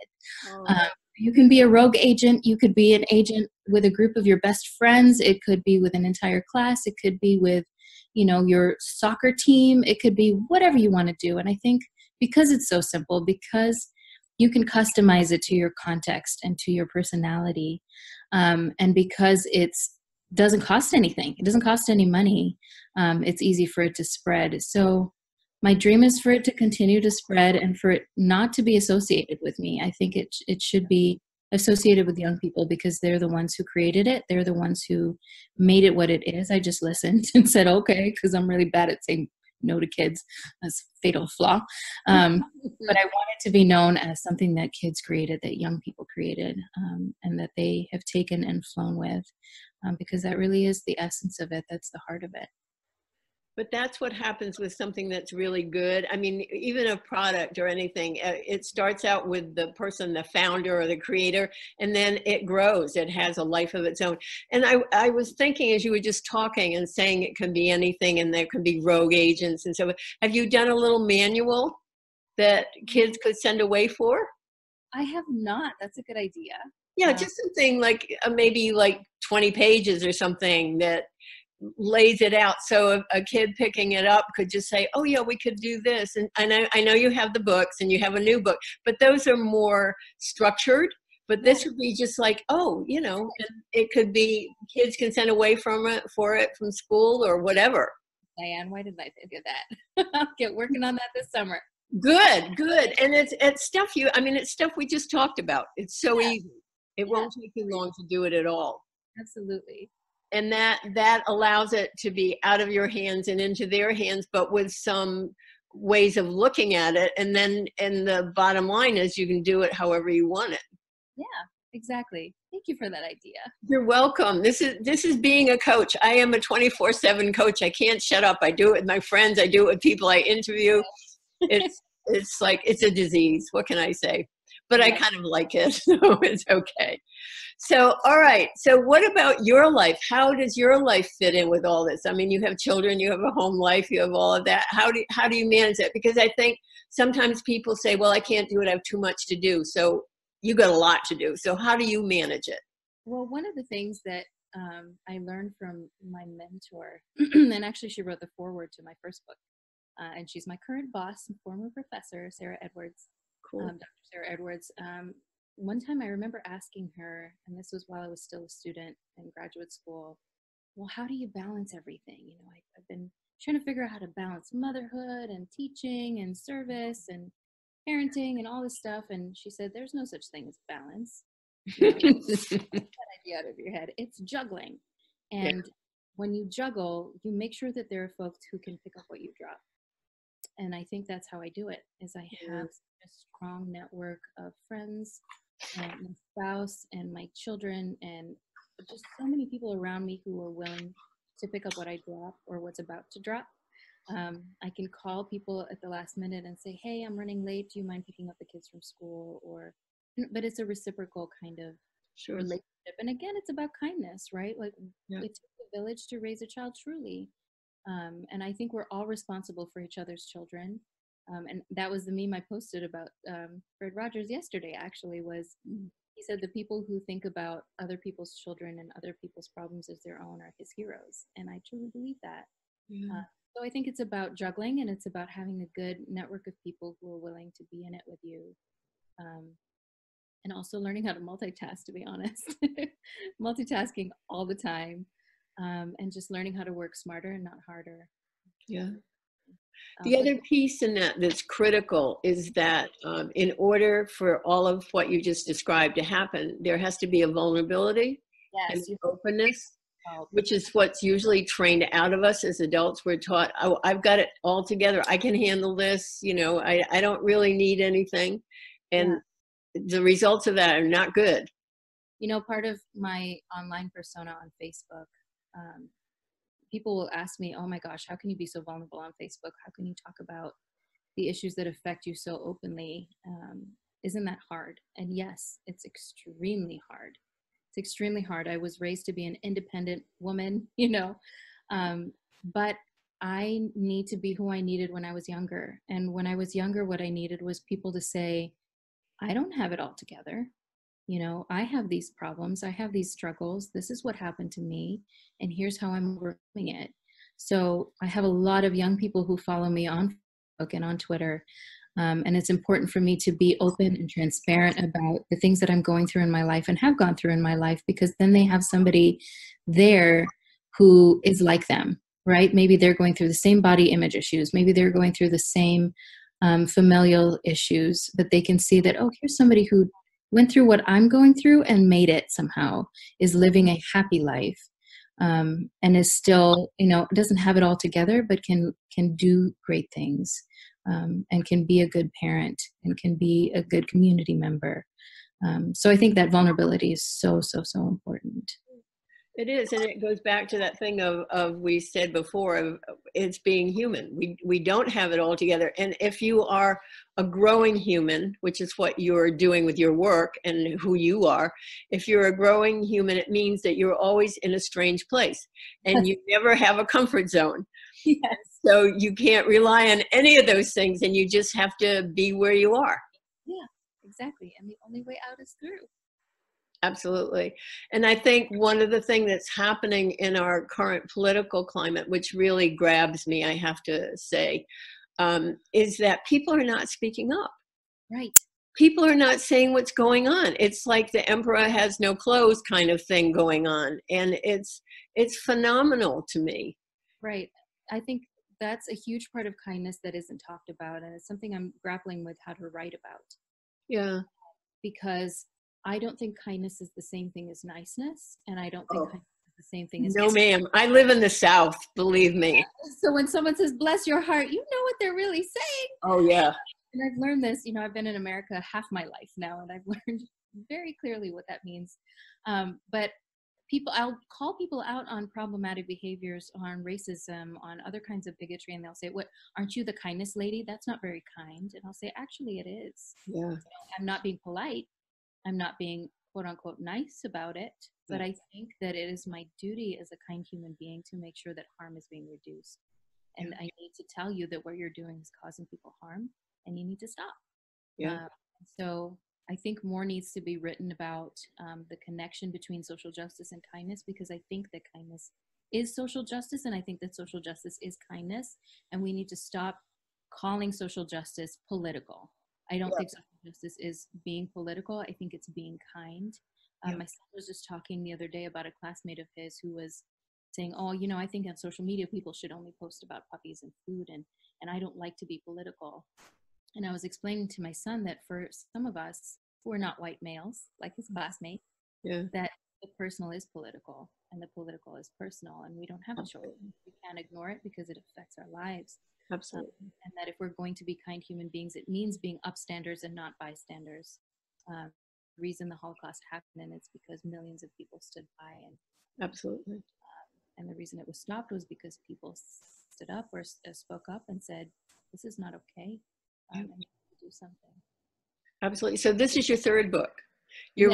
Oh. You can be a rogue agent. You could be an agent with a group of your best friends. It could be with an entire class. It could be with, your soccer team. It could be whatever you want to do. And I think because it's so simple, because you can customize it to your context and to your personality. And because it doesn't cost anything, it doesn't cost any money. It's easy for it to spread. So my dream is for it to continue to spread and for it not to be associated with me. I think it should be associated with young people because they're the ones who created it. They're the ones who made it what it is. I just listened and said, okay, because I'm really bad at saying no to kids. That's a fatal flaw. But I want it to be known as something that kids created, that young people created, and that they have taken and flown with, because that really is the essence of it. That's the heart of it. But that's what happens with something that's really good. I mean, even a product or anything, it starts out with the person, the founder or the creator, and then it grows. It has a life of its own. And I was thinking as you were just talking and saying it can be anything and there can be rogue agents and so on. Have you done a little manual that kids could send away for? I have not. That's a good idea. Yeah, just something like maybe like 20 pages or something that lays it out so a kid picking it up could just say, oh yeah, we could do this. And I know you have the books and you have a new book, but those are more structured. But this would be just like, and it could be kids can send away for it from school or whatever. Diane, why didn't I think of that? I'll get working on that this summer. Good. And it's stuff it's stuff we just talked about. It's so easy. It won't take you long to do it at all. Absolutely. And that allows it to be out of your hands and into their hands, but with some ways of looking at it. And then, and the bottom line is you can do it however you want it. Yeah, exactly. Thank you for that idea. You're welcome. This is being a coach. I am a 24/7 coach. I can't shut up. I do it with my friends. I do it with people I interview. It's like, it's a disease. What can I say? But I kind of like it, so it's okay. So, all right. So what about your life? How does your life fit in with all this? I mean, you have children, you have a home life, you have all of that. How do you manage it? Because I think sometimes people say, well, I can't do it. I have too much to do. So you got a lot to do. So how do you manage it? Well, one of the things that I learned from my mentor, and actually she wrote the foreword to my first book, and she's my current boss and former professor, Sarah Edwards. Cool. Dr. Sarah Edwards. One time I remember asking her, and this was while I was still a student in graduate school, well, how do you balance everything? I've been trying to figure out how to balance motherhood and teaching and service and parenting and all this stuff. And she said, there's no such thing as balance. Get that idea out of your head. It's juggling. And when you juggle, you make sure that there are folks who can pick up what you drop. And I think that's how I do it, is I have a strong network of friends and my spouse and my children and just so many people around me who are willing to pick up what I drop or what's about to drop. I can call people at the last minute and say, hey, I'm running late. Do you mind picking up the kids from school? But it's a reciprocal kind of relationship. And again, it's about kindness, right? Like it takes a village to raise a child truly. And I think we're all responsible for each other's children. And that was the meme I posted about Fred Rogers yesterday, actually, was he said the people who think about other people's children and other people's problems as their own are his heroes. And I truly believe that. So I think it's about juggling, and it's about having a good network of people who are willing to be in it with you. And also learning how to multitask, to be honest. Multitasking all the time. And just learning how to work smarter and not harder. Yeah. The other piece in that's critical is that in order for all of what you just described to happen, there has to be a vulnerability and openness. help. which is what's usually trained out of us as adults. We're taught, oh, I've got it all together. I can handle this. You know, I don't really need anything. And the results of that are not good. You know, part of my online persona on Facebook, people will ask me, oh my gosh, how can you be so vulnerable on Facebook? How can you talk about the issues that affect you so openly? Isn't that hard? And yes, it's extremely hard. It's extremely hard. I was raised to be an independent woman, you know, but I need to be who I needed when I was younger. And when I was younger, what I needed was people to say, I don't have it all together. You know, I have these problems. I have these struggles. This is what happened to me. And here's how I'm overcoming it. So I have a lot of young people who follow me on Facebook and on Twitter. And it's important for me to be open and transparent about the things that I'm going through in my life and have gone through in my life, because then they have somebody there who is like them, right? Maybe they're going through the same body image issues. Maybe they're going through the same familial issues, but they can see that, oh, here's somebody who went through what I'm going through and made it somehow, is living a happy life, and is still, you know, doesn't have it all together, but can do great things. And can be a good parent and can be a good community member. So I think that vulnerability is so, so, so important. It is, and it goes back to that thing of we said before, of it's being human. We don't have it all together. And if you are a growing human, which is what you're doing with your work and who you are, if you're a growing human, it means that you're always in a strange place and you never have a comfort zone. Yes. So you can't rely on any of those things, and you just have to be where you are. Yeah, exactly. And the only way out is through. Absolutely. And I think one of the things that's happening in our current political climate, which really grabs me, I have to say, is that people are not speaking up. Right. People are not saying what's going on. It's like the emperor has no clothes kind of thing going on. And it's phenomenal to me. Right. I think that's a huge part of kindness that isn't talked about. And it's something I'm grappling with how to write about. Yeah. Because I don't think kindness is the same thing as niceness. And I don't think kindness is the same thing as no, ma'am. I live in the South, believe me. So when someone says, bless your heart, you know what they're really saying. Oh, yeah. And I've learned this, you know, I've been in America half my life now, and I've learned very clearly what that means. But I'll call people out on problematic behaviors, on racism, on other kinds of bigotry, and they'll say, "What, aren't you the kindness lady? That's not very kind." And I'll say, actually, it is. Yeah. You know, I'm not being polite. I'm not being quote unquote nice about it, but I think that it is my duty as a kind human being to make sure that harm is being reduced. And I need to tell you that what you're doing is causing people harm, and you need to stop. Yeah. So I think more needs to be written about the connection between social justice and kindness, because I think that kindness is social justice, and I think that social justice is kindness, and we need to stop calling social justice political. I don't think social justice is being political. I think it's being kind. My son was just talking the other day about a classmate of his who was saying, oh, you know, I think on social media people should only post about puppies and food, and I don't like to be political. And I was explaining to my son that for some of us who are not white males, like his classmate, that the personal is political and the political is personal, and we don't have a choice. We can't ignore it because it affects our lives. Absolutely. And that if we're going to be kind human beings, it means being upstanders and not bystanders. The reason the Holocaust happened, and it's because millions of people stood by. And absolutely. And the reason it was stopped was because people stood up or spoke up and said, this is not okay. And you have to do something. Absolutely. So this is your third book. You're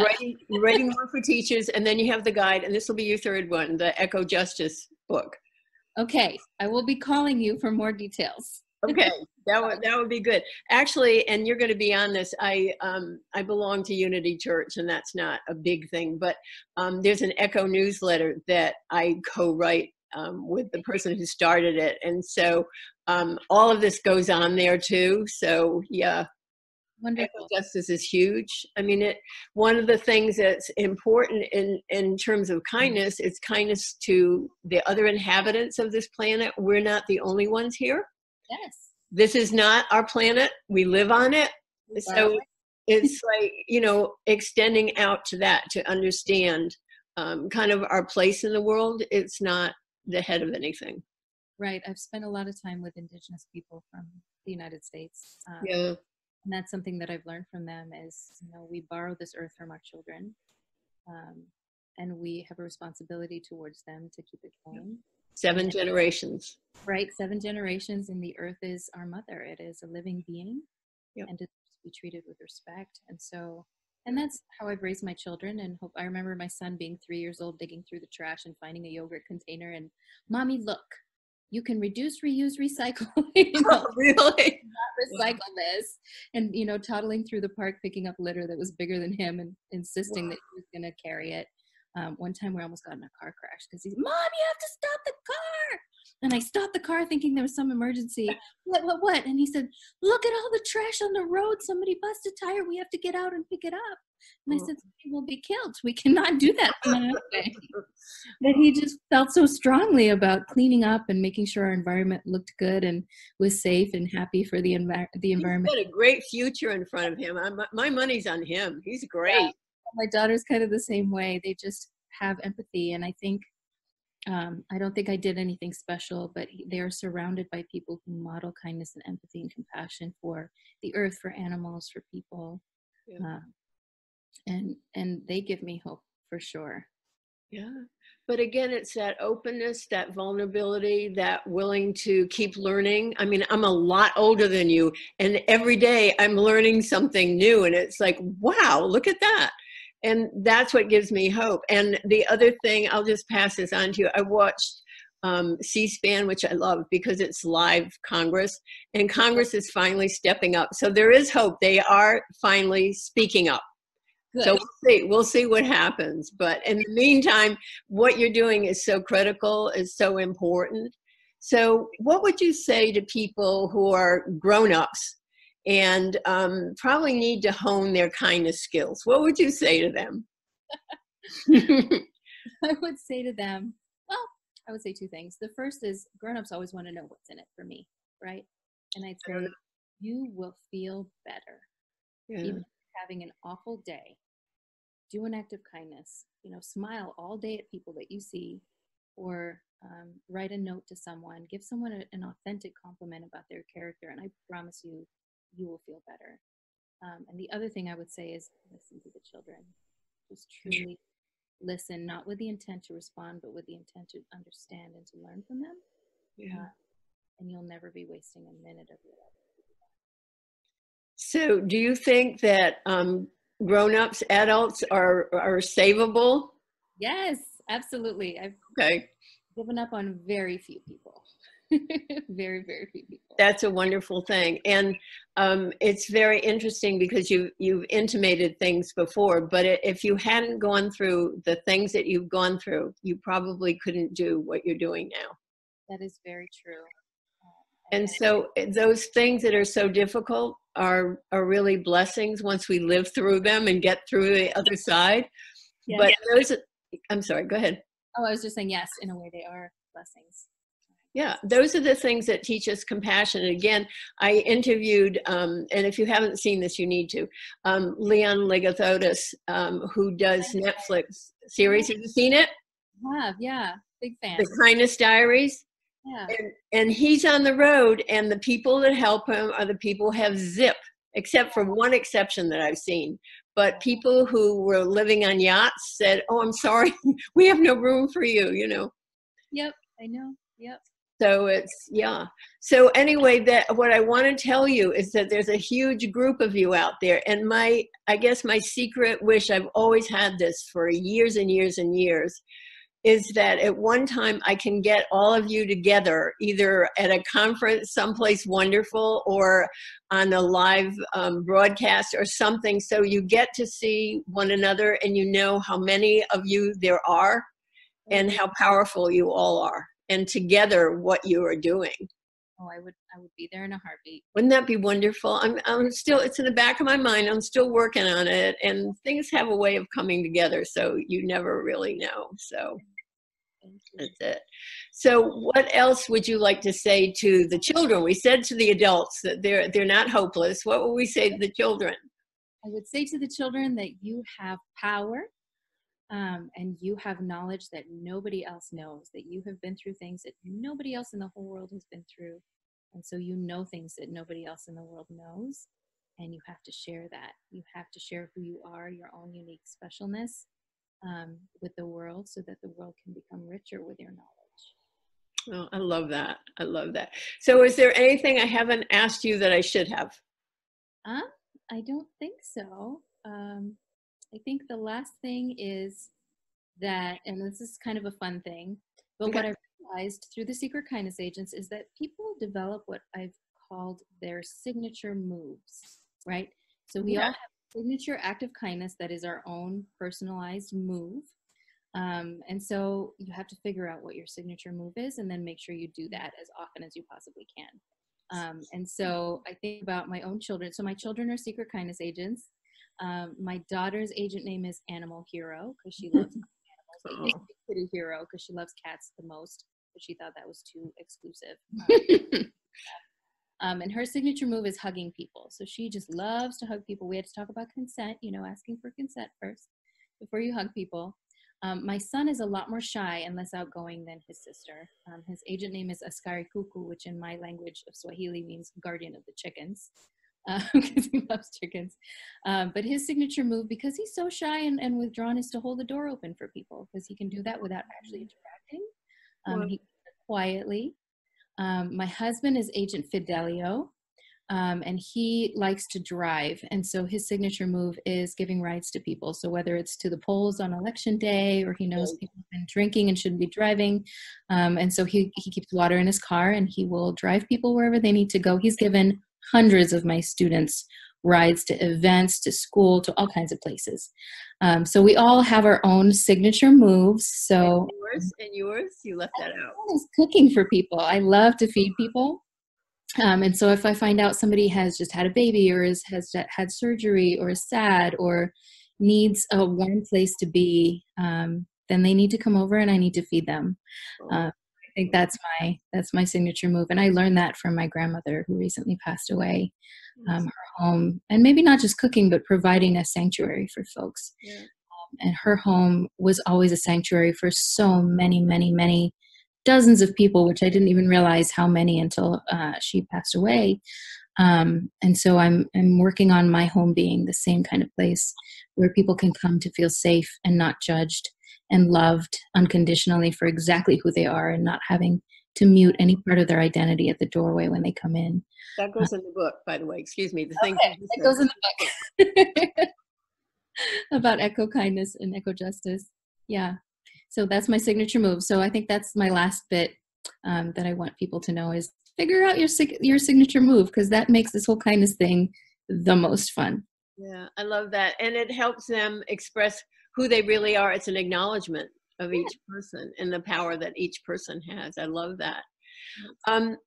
writing more for teachers, and then you have the guide, and this will be your third one, the Eco Justice book. Okay, I will be calling you for more details. Okay, that would be good. Actually, and you're going to be on this. I belong to Unity Church, and that's not a big thing, but there's an Echo newsletter that I co-write with the person who started it, and so all of this goes on there too. So yeah. Wonderful. Eco justice is huge. I mean, one of the things that's important in terms of kindness is kindness to the other inhabitants of this planet. We're not the only ones here. Yes. This is not our planet. We live on it. So it's like, you know, extending out to that, to understand kind of our place in the world. It's not the head of anything. Right. I've spent a lot of time with Indigenous people from the United States. Yeah. And that's something that I've learned from them is, you know, we borrow this earth from our children, and we have a responsibility towards them to keep it going. 7 generations. Right. 7 generations, and the earth is our mother. It is a living being, and to be treated with respect. And so, and that's how I've raised my children. And hope I remember my son being 3 years old, digging through the trash and finding a yogurt container, and Mommy, look, you can reduce, reuse, recycle. You know, really? Not recycle this. And, you know, toddling through the park, picking up litter that was bigger than him and insisting that he was going to carry it. One time we almost got in a car crash because he's, Mom, you have to stop the car. And I stopped the car thinking there was some emergency. What? And he said, look at all the trash on the road. Somebody busted a tire. We have to get out and pick it up. And I said, somebody will be killed. We cannot do that on the highway. But he just felt so strongly about cleaning up and making sure our environment looked good and was safe and happy for the environment. He's got a great future in front of him. My money's on him. He's great. Yeah. My daughter's kind of the same way. They just have empathy. And I think, I don't think I did anything special, but they are surrounded by people who model kindness and empathy and compassion for the earth, for animals, for people. Yeah. And they give me hope for sure. Yeah. But again, it's that openness, that vulnerability, that willing to keep learning. I mean, I'm a lot older than you, and every day I'm learning something new, and it's like, wow, look at that. And that's what gives me hope. And the other thing, I'll just pass this on to you. I watched C-SPAN, which I love because it's live Congress, and Congress is finally stepping up. So there is hope. They are finally speaking up. Good. So we'll see what happens. But in the meantime, what you're doing is so critical, is so important. So what would you say to people who are grown-ups and probably need to hone their kindness skills? What would you say to them? I would say to them, well, I would say 2 things. The first is grown-ups always want to know what's in it for me, right? And I'd say, you will feel better. Yeah. Even having an awful day, do an act of kindness, you know, smile all day at people that you see, or write a note to someone, give someone an authentic compliment about their character, and I promise you, you will feel better. And the other thing I would say is listen to the children. Just truly listen, not with the intent to respond, but with the intent to understand and to learn from them. Yeah. And you'll never be wasting a minute of your life. So do you think that grown-ups, adults are savable? Yes, absolutely. I've given up on very few people. Very, very few people. That's a wonderful thing. And it's very interesting because you've intimated things before, but if you hadn't gone through the things that you've gone through, you probably couldn't do what you're doing now. That is very true. And so those things that are so difficult are really blessings once we live through them and get through the other side. Yeah. But I'm sorry, go ahead. Oh, I was just saying, yes, in a way they are blessings. Yeah, those are the things that teach us compassion. And again, I interviewed, and if you haven't seen this, you need to, Leon Legathotis, who does Netflix series. Have you seen it? I have, yeah, big fan. The Kindness Diaries. Yeah. And he's on the road, and the people that help him are the people who have zip, except for one exception that I've seen. But people who were living on yachts said, oh, I'm sorry, we have no room for you, you know. Yep, I know, yep. So it's, yeah. So anyway, what I want to tell you is that there's a huge group of you out there. And I guess my secret wish, I've always had this for years and years and years, is that at one time I can get all of you together, either at a conference someplace wonderful or on a live broadcast or something, so you get to see one another and you know how many of you there are and how powerful you all are, and together what you are doing. Oh, I would be there in a heartbeat. Wouldn't that be wonderful? I'm still, it's in the back of my mind. I'm still working on it, and things have a way of coming together, so you never really know. So that's it. So what else would you like to say to the children? We said to the adults that they're not hopeless. What would we say to the children? I would say to the children that you have power. and you have knowledge that nobody else knows, that you have been through things that nobody else in the whole world has been through. And so you know things that nobody else in the world knows. And you have to share that. You have to share who you are, your own unique specialness, with the world, so that the world can become richer with your knowledge. Oh, I love that. I love that. So is there anything I haven't asked you that I should have? I don't think so. I think the last thing is that, and this is kind of a fun thing, but what I've realized through the Secret Kindness Agents is that people develop what I've called their signature moves, right? So we all have a signature act of kindness that is our own personalized move. And so you have to figure out what your signature move is and then make sure you do that as often as you possibly can. And so I think about my own children. So my children are Secret Kindness Agents. My daughter's agent name is Animal Hero because she loves animals. They used to be Kitty Hero because she loves cats the most, but she thought that was too exclusive. And her signature move is hugging people. So she just loves to hug people. We had to talk about consent, asking for consent first before you hug people. My son is a lot more shy and less outgoing than his sister. His agent name is Askari Kuku, which in my language of Swahili means guardian of the chickens, because he loves chickens. But his signature move, because he's so shy and withdrawn, is to hold the door open for people, because he can do that without actually interacting. And he does it quietly. My husband is Agent Fidelio. And he likes to drive. And so his signature move is giving rides to people. So whether it's to the polls on election day, or he knows people have been drinking and shouldn't be driving. And so he keeps water in his car and he will drive people wherever they need to go. He's given hundreds of my students rides to events, to school, to all kinds of places. So we all have our own signature moves. So and yours, you left that out. Is cooking for people. I love to feed people. And so if I find out somebody has just had a baby or has had surgery or is sad or needs a warm place to be, then they need to come over and I need to feed them. I think that's my signature move. And I learned that from my grandmother who recently passed away. Her home, and maybe not just cooking, but providing a sanctuary for folks. Yeah. And her home was always a sanctuary for so many, many, many dozens of people, which I didn't even realize how many until she passed away. And so I'm working on my home being the same kind of place where people can come to feel safe and not judged and loved unconditionally for exactly who they are, and not having to mute any part of their identity at the doorway when they come in. That goes in the book, by the way. Excuse me. The thing that goes in the book about eco kindness and eco justice. Yeah. So that's my signature move. So I think that's my last bit that I want people to know is figure out your signature move, because that makes this whole kindness thing the most fun. Yeah, I love that. And it helps them express who they really are. It's an acknowledgement of each person and the power that each person has. I love that.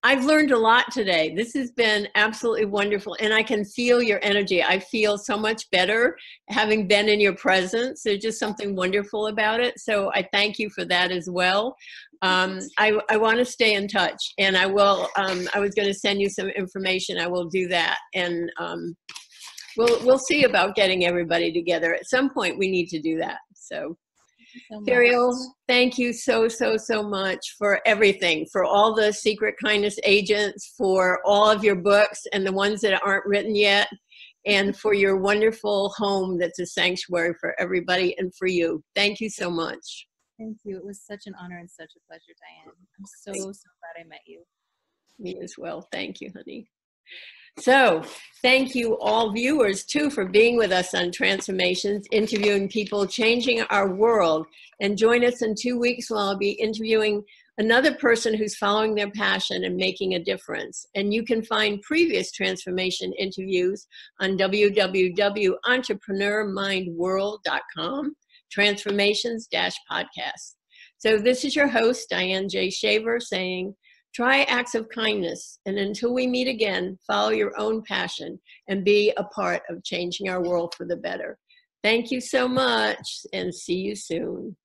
I've learned a lot today. This has been absolutely wonderful, and I can feel your energy. I feel so much better having been in your presence. There's just something wonderful about it. So I thank you for that as well. I want to stay in touch, and I will. I was going to send you some information. I will do that, and we'll see about getting everybody together. At some point, we need to do that. So. Ferial, thank you so much for everything, for all the Secret Kindness Agents, for all of your books and the ones that aren't written yet, and for your wonderful home that's a sanctuary for everybody and for you. Thank you so much. Thank you. It was such an honor and such a pleasure, Diane. I'm so glad I met you. Me as well. Thank you, honey. So thank you all viewers too for being with us on Transformations, interviewing people, changing our world. And join us in 2 weeks when I'll be interviewing another person who's following their passion and making a difference. And you can find previous transformation interviews on www.entrepreneurmindworld.com, transformations-podcast. So this is your host, Diane J. Shaver, saying, try acts of kindness, and until we meet again, follow your own passion and be a part of changing our world for the better. Thank you so much, and see you soon.